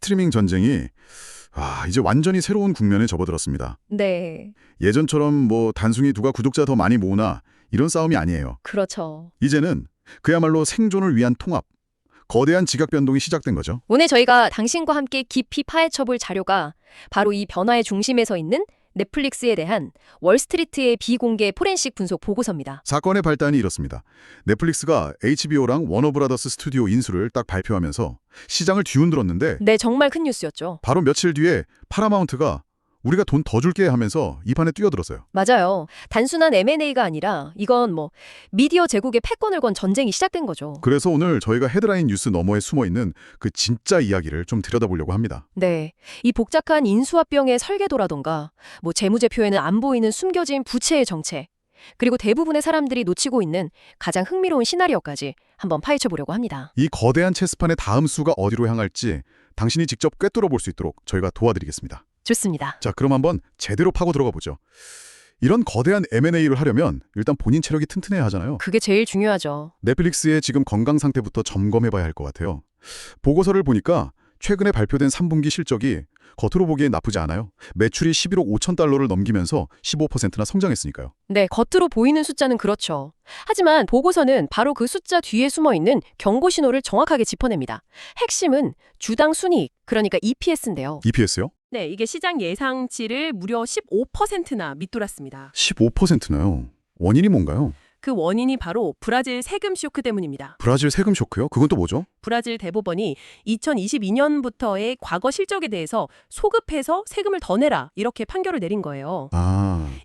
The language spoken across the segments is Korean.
스트리밍 전쟁이 이제 완전히 새로운 국면에 접어들었습니다. 네, 예전처럼 뭐 단순히 누가 구독자 더 많이 모으나 이런 싸움이 아니에요. 그렇죠. 이제는 그야말로 생존을 위한 통합, 거대한 지각 변동이 시작된 거죠. 오늘 저희가 당신과 함께 깊이 파헤쳐볼 자료가 바로 이 변화의 중심에 서 있는 넷플릭스에 대한 월스트리트의 비공개 포렌식 분석 보고서입니다. 사건의 발단이 이렇습니다. 넷플릭스가 HBO랑 워너브라더스 스튜디오 인수를 딱 발표하면서 시장을 뒤흔들었는데 네, 정말 큰 뉴스였죠. 바로 며칠 뒤에 파라마운트가 우리가 돈 더 줄게 하면서 이 판에 뛰어들었어요. 맞아요. 단순한 M&A가 아니라 이건 뭐 미디어 제국의 패권을 건 전쟁이 시작된 거죠. 그래서 오늘 저희가 헤드라인 뉴스 너머에 숨어있는 그 진짜 이야기를 좀 들여다보려고 합니다. 네, 이 복잡한 인수합병의 설계도라던가 뭐 재무제표에는 안 보이는 숨겨진 부채의 정체, 그리고 대부분의 사람들이 놓치고 있는 가장 흥미로운 시나리오까지 한번 파헤쳐 보려고 합니다. 이 거대한 체스판의 다음 수가 어디로 향할지 당신이 직접 꿰뚫어 볼 수 있도록 저희가 도와드리겠습니다. 좋습니다. 자, 그럼 한번 제대로 파고 들어가 보죠. 이런 거대한 M&A를 하려면 일단 본인 체력이 튼튼해야 하잖아요. 그게 제일 중요하죠. 넷플릭스의 지금 건강 상태부터 점검해봐야 할 것 같아요. 보고서를 보니까 최근에 발표된 3분기 실적이 겉으로 보기엔 나쁘지 않아요. 매출이 11억 5천 달러를 넘기면서 15%나 성장했으니까요. 네, 겉으로 보이는 숫자는 그렇죠. 하지만 보고서는 바로 그 숫자 뒤에 숨어있는 경고 신호를 정확하게 짚어냅니다. 핵심은 주당 순이익, 그러니까 EPS인데요. EPS요? 네, 이게 시장 예상치를 무려 15%나 밑돌았습니다. 15%나요. 원인이 뭔가요? 그 원인이 바로 브라질 세금 쇼크 때문입니다. 브라질 세금 쇼크요? 그건 또 뭐죠? 브라질 대법원이 2022년부터의 과거 실적에 대해서 소급해서 세금을 더 내라 이렇게 판결을 내린 거예요.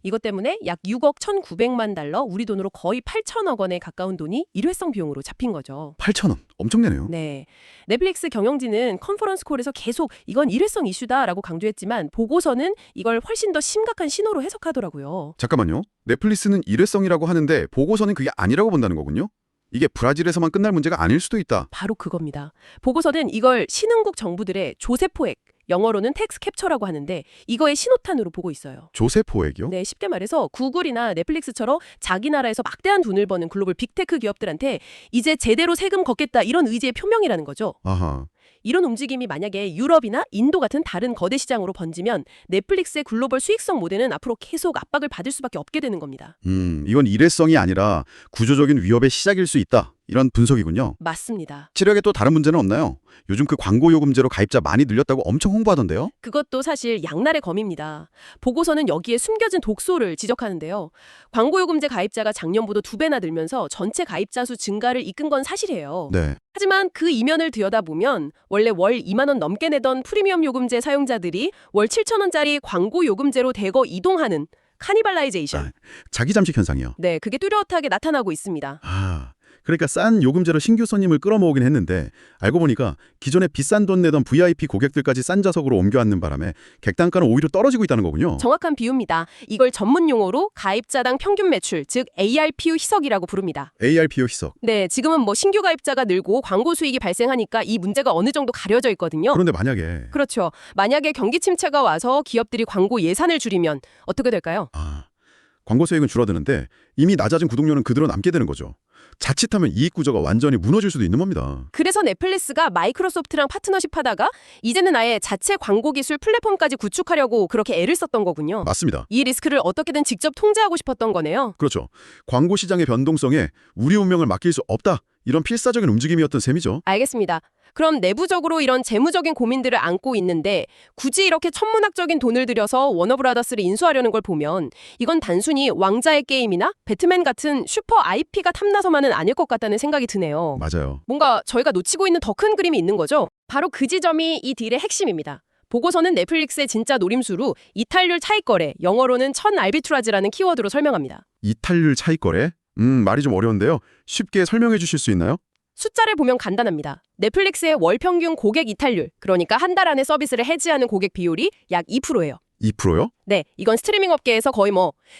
이것 때문에 약 6억 1,900만 달러, 우리 돈으로 거의 8천억 원에 가까운 돈이 일회성 비용으로 잡힌 거죠. 8,000원. 엄청 내네요. 네, 넷플릭스 경영진은 컨퍼런스 콜에서 계속 이건 일회성 이슈다라고 강조했지만 보고서는 이걸 훨씬 더 심각한 신호로 해석하더라고요. 잠깐만요. 넷플릭스는 일회성이라고 하는데 보고서는 그게 아니라고 본다는 거군요? 이게 브라질에서만 끝날 문제가 아닐 수도 있다. 바로 그겁니다. 보고서는 이걸 신흥국 정부들의 조세포획, 영어로는 텍스 캡처라고 하는데 이거의 신호탄으로 보고 있어요. 조세포획이요? 네, 쉽게 말해서 구글이나 넷플릭스처럼 자기 나라에서 막대한 돈을 버는 글로벌 빅테크 기업들한테 이제 제대로 세금 걷겠다 이런 의지의 표명이라는 거죠. 아하. 이런 움직임이 만약에 유럽이나 인도 같은 다른 거대 시장으로 번지면 넷플릭스의 글로벌 수익성 모델은 앞으로 계속 압박을 받을 수밖에 없게 되는 겁니다. 이건 일회성이 아니라 구조적인 위협의 시작일 수 있다. 이런 분석이군요. 맞습니다. 치료에 또 다른 문제는 없나요? 요즘 그 광고 요금제로 가입자 많이 늘렸다고 엄청 홍보하던데요? 그것도 사실 양날의 검입니다. 보고서는 여기에 숨겨진 독소를 지적하는데요. 광고요금제 가입자가 작년보다 2배나 늘면서 전체 가입자 수 증가를 이끈 건 사실이에요. 네. 하지만 그 이면을 들여다보면 원래 월 2만 원 넘게 내던 프리미엄 요금제 사용자들이 월 7천 원짜리 광고 요금제로 대거 이동하는 카니발라이제이션. 자기 잠식 현상이요. 네, 그게 뚜렷하게 나타나고 있습니다. 그러니까 싼 요금제로 신규 손님을 끌어모으긴 했는데 알고 보니까 기존에 비싼 돈 내던 VIP 고객들까지 싼 좌석으로 옮겨앉는 바람에 객단가는 오히려 떨어지고 있다는 거군요. 정확한 비유입니다. 이걸 전문 용어로 가입자당 평균 매출, 즉 ARPU 희석이라고 부릅니다. ARPO 희석. 네, 지금은 뭐 신규 가입자가 늘고 광고 수익이 발생하니까 이 문제가 어느 정도 가려져 있거든요. 그런데 만약에 그렇죠. 만약에 경기 침체가 와서 기업들이 광고 예산을 줄이면 어떻게 될까요? 광고 수익은 줄어드는데 이미 낮아진 구독료는 그대로 남게 되는 거죠. 자칫하면 이익 구조가 완전히 무너질 수도 있는 겁니다. 그래서 넷플릭스가 마이크로소프트랑 파트너십 하다가 이제는 아예 자체 광고 기술 플랫폼까지 구축하려고 그렇게 애를 썼던 거군요. 맞습니다. 이 리스크를 어떻게든 직접 통제하고 싶었던 거네요. 그렇죠. 광고 시장의 변동성에 우리 운명을 맡길 수 없다. 이런 필사적인 움직임이었던 셈이죠. 알겠습니다. 그럼 내부적으로 이런 재무적인 고민들을 안고 있는데 굳이 이렇게 천문학적인 돈을 들여서 워너브라더스를 인수하려는 걸 보면 이건 단순히 왕자의 게임이나 배트맨 같은 슈퍼 IP가 탐나서만은 아닐 것 같다는 생각이 드네요. 맞아요. 뭔가 저희가 놓치고 있는 더 큰 그림이 있는 거죠. 바로 그 지점이 이 딜의 핵심입니다. 보고서는 넷플릭스의 진짜 노림수로 이탈률 차익거래, 영어로는 천 알비트라지라는 키워드로 설명합니다. 이탈률 차익거래? 말이 좀 어려운데요. 쉽게 설명해 주실 수 있나요? 숫자를 보면 간단합니다. 넷플릭스의 월 평균 고객 이탈률, 그러니까 한 달 안에 서비스를 해지하는 고객 비율이 약 2%예요. 2%요? 네, 이건 스트리밍 업계에서 거의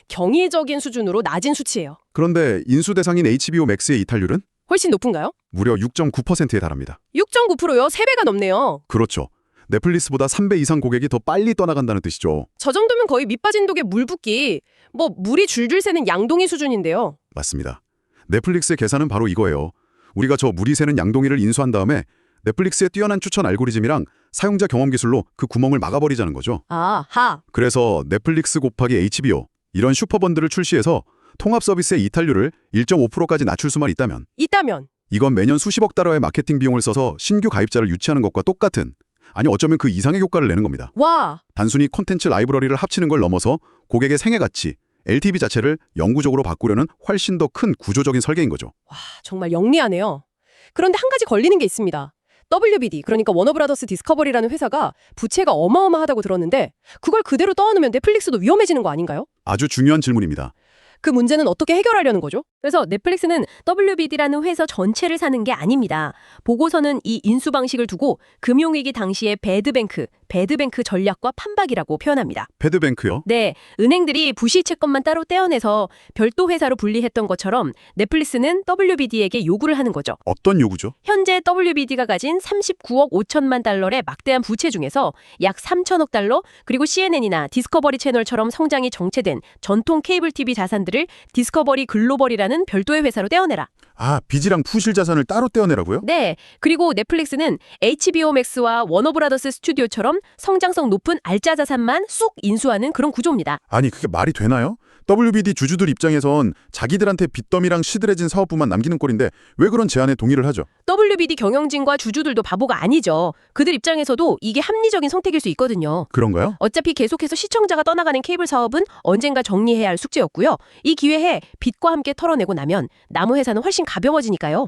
경이적인 수준으로 낮은 수치예요. 그런데 인수 대상인 HBO 맥스의 이탈률은 훨씬 높은가요? 무려 6.9%에 달합니다. 6.9%요? 3배가 넘네요. 그렇죠. 넷플릭스보다 3배 이상 고객이 더 빨리 떠나간다는 뜻이죠. 저 정도면 거의 밑빠진 독에 물 붓기, 물이 줄줄 새는 양동이 수준인데요. 맞습니다. 넷플릭스의 계산은 바로 이거예요. 우리가 저 물이 새는 양동이를 인수한 다음에 넷플릭스의 뛰어난 추천 알고리즘이랑 사용자 경험 기술로 그 구멍을 막아버리자는 거죠. 아하. 그래서 넷플릭스 곱하기 HBO 이런 슈퍼번들을 출시해서 통합 서비스의 이탈률을 1.5%까지 낮출 수만 있다면 이건 매년 수십억 달러의 마케팅 비용을 써서 신규 가입자를 유치하는 것과 똑같은, 아니 어쩌면 그 이상의 효과를 내는 겁니다. 와. 단순히 콘텐츠 라이브러리를 합치는 걸 넘어서 고객의 생애 가치, LTV 자체를 영구적으로 바꾸려는 훨씬 더 큰 구조적인 설계인 거죠. 정말 영리하네요. 그런데 한 가지 걸리는 게 있습니다. WBD, 그러니까 워너브라더스 디스커버리라는 회사가 부채가 어마어마하다고 들었는데 그걸 그대로 떠안으면 넷플릭스도 위험해지는 거 아닌가요? 아주 중요한 질문입니다. 그 문제는 어떻게 해결하려는 거죠? 그래서 넷플릭스는 WBD라는 회사 전체를 사는 게 아닙니다. 보고서는 이 인수 방식을 두고 금융위기 당시의 배드뱅크 전략과 판박이라고 표현합니다. 패드뱅크요? 네, 은행들이 부실 채권만 따로 떼어내서 별도 회사로 분리했던 것처럼 넷플릭스는 WBD에게 요구를 하는 거죠. 어떤 요구죠? 현재 WBD가 가진 39억 5천만 달러의 막대한 부채 중에서 약 3천억 달러, 그리고 CNN이나 디스커버리 채널처럼 성장이 정체된 전통 케이블 TV 자산들을 디스커버리 글로벌이라는 별도의 회사로 떼어내라. 아, 빚이랑 푸실 자산을 따로 떼어내라고요? 네, 그리고 넷플릭스는 HBO 맥스와 워너브라더스 스튜디오처럼 성장성 높은 알짜 자산만 쑥 인수하는 그런 구조입니다. 아니, 그게 말이 되나요? WBD 주주들 입장에선 자기들한테 빚더미랑 시들해진 사업부만 남기는 꼴인데 왜 그런 제안에 동의를 하죠? WBD 경영진과 주주들도 바보가 아니죠. 그들 입장에서도 이게 합리적인 선택일 수 있거든요. 그런가요? 어차피 계속해서 시청자가 떠나가는 케이블 사업은 언젠가 정리해야 할 숙제였고요. 이 기회에 빚과 함께 털어내고 나면 나무 회사는 훨씬 가벼워지니까요.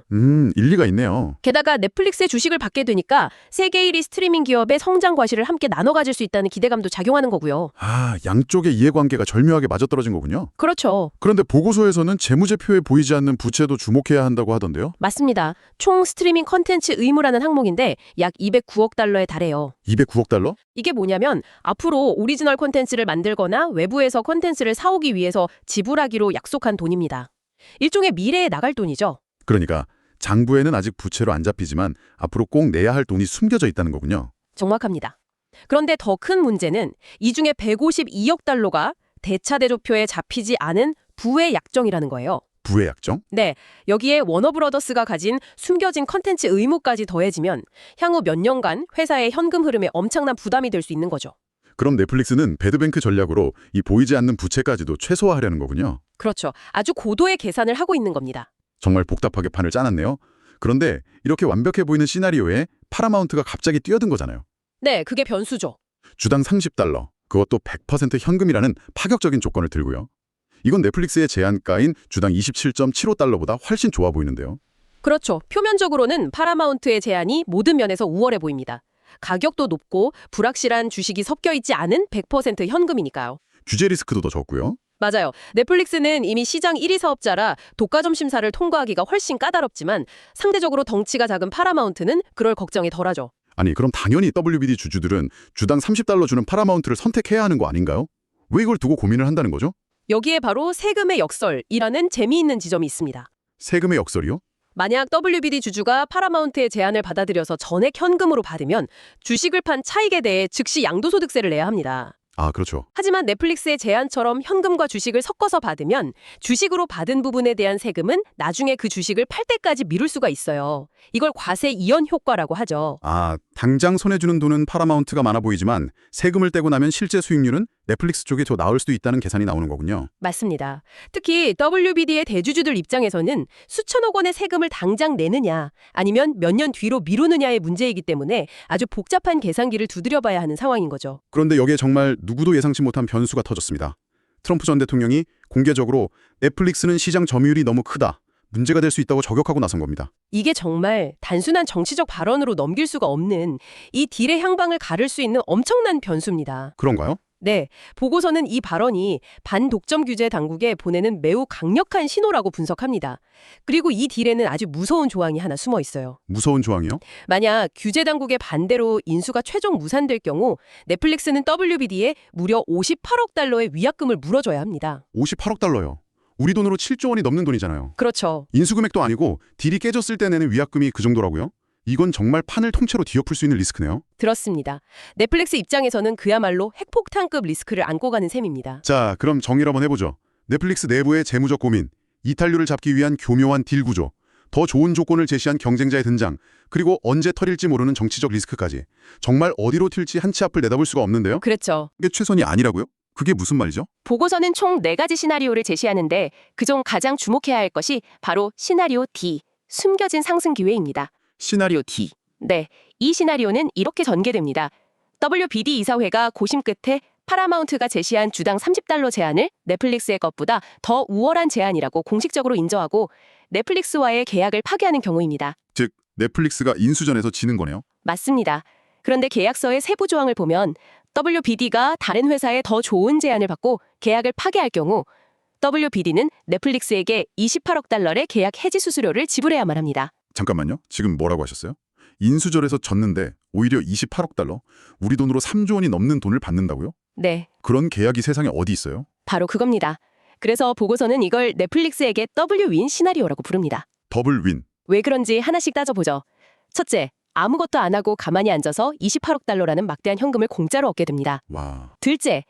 일리가 있네요. 게다가 넷플릭스의 주식을 받게 되니까 세계 1위 스트리밍 기업의 성장 과실을 함께 나눠 가질 수 있다는 기대감도 작용하는 거고요. 아, 양쪽의 이해관계가 절묘하게 맞아떨어진 거군요. 그렇죠. 그런데 보고서에서는 재무제표에 보이지 않는 부채도 주목해야 한다고 하던데요? 맞습니다. 총 스트리밍 컨텐츠 의무라는 항목인데 약 209억 달러에 달해요. 209억 달러? 이게 뭐냐면 앞으로 오리지널 콘텐츠를 만들거나 외부에서 콘텐츠를 사오기 위해서 지불하기로 약속한 돈입니다. 일종의 미래에 나갈 돈이죠. 그러니까 장부에는 아직 부채로 안 잡히지만 앞으로 꼭 내야 할 돈이 숨겨져 있다는 거군요. 정확합니다. 그런데 더 큰 문제는 이 중에 152억 달러가 대차대조표에 잡히지 않은 부의 약정이라는 거예요. 부의 약정? 네, 여기에 워너브러더스가 가진 숨겨진 컨텐츠 의무까지 더해지면 향후 몇 년간 회사의 현금 흐름에 엄청난 부담이 될 수 있는 거죠. 그럼 넷플릭스는 배드뱅크 전략으로 이 보이지 않는 부채까지도 최소화하려는 거군요. 그렇죠. 아주 고도의 계산을 하고 있는 겁니다. 정말 복잡하게 판을 짜놨네요. 그런데 이렇게 완벽해 보이는 시나리오에 파라마운트가 갑자기 뛰어든 거잖아요. 네, 그게 변수죠. 주당 30달러, 그것도 100% 현금이라는 파격적인 조건을 들고요. 이건 넷플릭스의 제안가인 주당 27.75달러보다 훨씬 좋아 보이는데요. 그렇죠. 표면적으로는 파라마운트의 제안이 모든 면에서 우월해 보입니다. 가격도 높고 불확실한 주식이 섞여 있지 않은 100% 현금이니까요. 규제 리스크도 더 적고요. 맞아요. 넷플릭스는 이미 시장 1위 사업자라 독과점 심사를 통과하기가 훨씬 까다롭지만 상대적으로 덩치가 작은 파라마운트는 그럴 걱정이 덜하죠. 아니, 그럼 당연히 WBD 주주들은 주당 30달러 주는 파라마운트를 선택해야 하는 거 아닌가요? 왜 이걸 두고 고민을 한다는 거죠? 여기에 바로 세금의 역설이라는 재미있는 지점이 있습니다. 세금의 역설이요? 만약 WBD 주주가 파라마운트의 제안을 받아들여서 전액 현금으로 받으면 주식을 판 차익에 대해 즉시 양도소득세를 내야 합니다. 아, 그렇죠. 하지만 넷플릭스의 제안처럼 현금과 주식을 섞어서 받으면 주식으로 받은 부분에 대한 세금은 나중에 그 주식을 팔 때까지 미룰 수가 있어요. 이걸 과세 이연 효과라고 하죠. 아, 당장 손에 주는 돈은 파라마운트가 많아 보이지만 세금을 떼고 나면 실제 수익률은 넷플릭스 쪽이 더 나을 수도 있다는 계산이 나오는 거군요. 맞습니다. 특히 WBD의 대주주들 입장에서는 수천억 원의 세금을 당장 내느냐 아니면 몇 년 뒤로 미루느냐의 문제이기 때문에 아주 복잡한 계산기를 두드려봐야 하는 상황인 거죠. 그런데 여기에 정말 누구도 예상치 못한 변수가 터졌습니다. 트럼프 전 대통령이 공개적으로 넷플릭스는 시장 점유율이 너무 크다, 문제가 될 수 있다고 저격하고 나선 겁니다. 이게 정말 단순한 정치적 발언으로 넘길 수가 없는 이 딜의 향방을 가를 수 있는 엄청난 변수입니다. 그런가요? 네, 보고서는 이 발언이 반독점 규제 당국에 보내는 매우 강력한 신호라고 분석합니다. 그리고 이 딜에는 아주 무서운 조항이 하나 숨어 있어요. 무서운 조항이요? 만약 규제 당국의 반대로 인수가 최종 무산될 경우 넷플릭스는 WBD에 무려 58억 달러의 위약금을 물어줘야 합니다. 58억 달러요. 우리 돈으로 7조 원이 넘는 돈이잖아요. 그렇죠. 인수금액도 아니고 딜이 깨졌을 때 내는 위약금이 그 정도라고요? 이건 정말 판을 통째로 뒤엎을 수 있는 리스크네요. 들었습니다. 넷플릭스 입장에서는 그야말로 핵폭탄급 리스크를 안고 가는 셈입니다. 자, 그럼 정리를 한번 해보죠. 넷플릭스 내부의 재무적 고민, 이탈률을 잡기 위한 교묘한 딜 구조, 더 좋은 조건을 제시한 경쟁자의 등장, 그리고 언제 털릴지 모르는 정치적 리스크까지 정말 어디로 튈지 한 치 앞을 내다볼 수가 없는데요. 그렇죠. 이게 최선이 아니라고요? 그게 무슨 말이죠? 보고서는 총 4가지 시나리오를 제시하는데 그중 가장 주목해야 할 것이 바로 시나리오 D, 숨겨진 상승 기회입니다. 시나리오 D. 네, 이 시나리오는 이렇게 전개됩니다. WBD 이사회가 고심 끝에 파라마운트가 제시한 주당 $30 제한을 넷플릭스의 것보다 더 우월한 제한이라고 공식적으로 인정하고 넷플릭스와의 계약을 파기하는 경우입니다. 즉, 넷플릭스가 인수전에서 지는 거네요. 맞습니다. 그런데 계약서의 세부 조항을 보면 WBD가 다른 회사에 더 좋은 제안을 받고 계약을 파기할 경우 WBD는 넷플릭스에게 $28억 계약 해지 수수료를 지불해야만 합니다. 잠깐만요. 지금 뭐라고 하셨어요? 인수절에서 졌는데 오히려 $28억? 우리 돈으로 3조 원이 넘는 돈을 받는다고요? 네, 그런 계약이 세상에 어디 있어요? 바로 그겁니다. 그래서 보고서는 이걸 넷플릭스에게 W윈 시나리오라고 부릅니다. 더블 윈. 왜 그런지 하나씩 따져보죠. 첫째, 아무것도 안 하고 가만히 앉아서 $28억 막대한 현금을 공짜로 얻게 됩니다. 와. 둘째,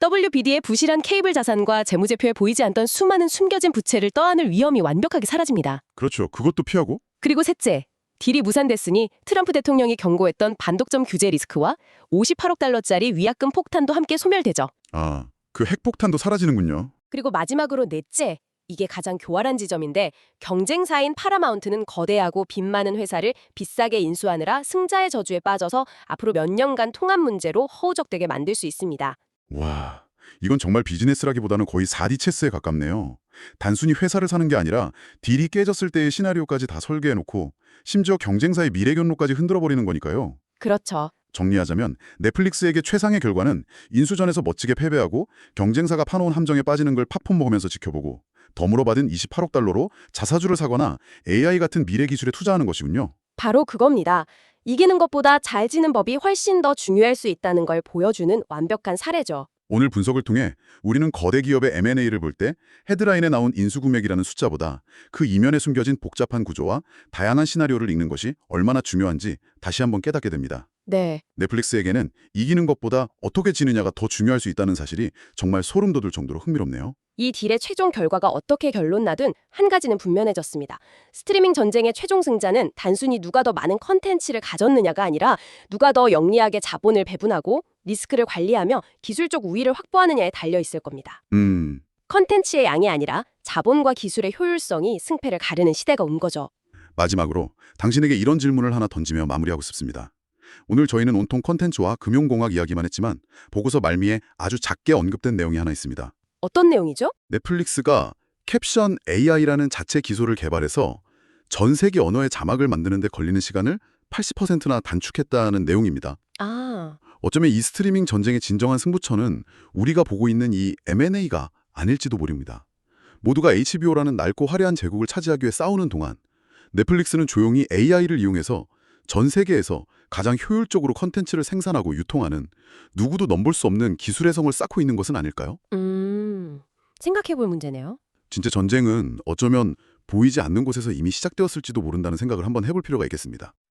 WBD의 부실한 케이블 자산과 재무제표에 보이지 않던 수많은 숨겨진 부채를 떠안을 위험이 완벽하게 사라집니다. 그렇죠. 그것도 피하고. 그리고 셋째, 딜이 무산됐으니 트럼프 대통령이 경고했던 반독점 규제 리스크와 $58억 위약금 폭탄도 함께 소멸되죠. 아, 그 핵폭탄도 사라지는군요. 그리고 마지막으로 넷째, 이게 가장 교활한 지점인데 경쟁사인 파라마운트는 거대하고 빚 많은 회사를 비싸게 인수하느라 승자의 저주에 빠져서 앞으로 몇 년간 통합 문제로 허우적대게 만들 수 있습니다. 와, 이건 정말 비즈니스라기보다는 거의 4D 체스에 가깝네요. 단순히 회사를 사는 게 아니라 딜이 깨졌을 때의 시나리오까지 다 설계해놓고 심지어 경쟁사의 미래 경로까지 흔들어버리는 거니까요. 그렇죠. 정리하자면 넷플릭스에게 최상의 결과는 인수전에서 멋지게 패배하고 경쟁사가 파놓은 함정에 빠지는 걸 팝콘 먹으면서 지켜보고 덤으로 받은 $28로 자사주를 사거나 AI 같은 미래 기술에 투자하는 것이군요. 바로 그겁니다. 이기는 것보다 잘 지는 법이 훨씬 더 중요할 수 있다는 걸 보여주는 완벽한 사례죠. 오늘 분석을 통해 우리는 거대 기업의 M&A를 볼 때 헤드라인에 나온 인수금액이라는 숫자보다 그 이면에 숨겨진 복잡한 구조와 다양한 시나리오를 읽는 것이 얼마나 중요한지 다시 한번 깨닫게 됩니다. 네. 넷플릭스에게는 이기는 것보다 어떻게 지느냐가 더 중요할 수 있다는 사실이 정말 소름 돋을 정도로 흥미롭네요. 이 딜의 최종 결과가 어떻게 결론나든 한 가지는 분명해졌습니다. 스트리밍 전쟁의 최종 승자는 단순히 누가 더 많은 컨텐츠를 가졌느냐가 아니라 누가 더 영리하게 자본을 배분하고 리스크를 관리하며 기술적 우위를 확보하느냐에 달려 있을 겁니다. 컨텐츠의 양이 아니라 자본과 기술의 효율성이 승패를 가르는 시대가 온 거죠. 마지막으로 당신에게 이런 질문을 하나 던지며 마무리하고 싶습니다. 오늘 저희는 온통 컨텐츠와 금융공학 이야기만 했지만 보고서 말미에 아주 작게 언급된 내용이 하나 있습니다. 어떤 내용이죠? 넷플릭스가 캡션 AI라는 자체 기술을 개발해서 전 세계 언어의 자막을 만드는 데 걸리는 시간을 80%나 단축했다는 내용입니다. 아, 어쩌면 이 스트리밍 전쟁의 진정한 승부처는 우리가 보고 있는 이 M&A가 아닐지도 모릅니다. 모두가 HBO라는 낡고 화려한 제국을 차지하기 위해 싸우는 동안 넷플릭스는 조용히 AI를 이용해서 전 세계에서 가장 효율적으로 컨텐츠를 생산하고 유통하는 누구도 넘볼 수 없는 기술의 성을 쌓고 있는 것은 아닐까요? 생각해볼 문제네요. 진짜 전쟁은 어쩌면 보이지 않는 곳에서 이미 시작되었을지도 모른다는 생각을 한번 해볼 필요가 있겠습니다.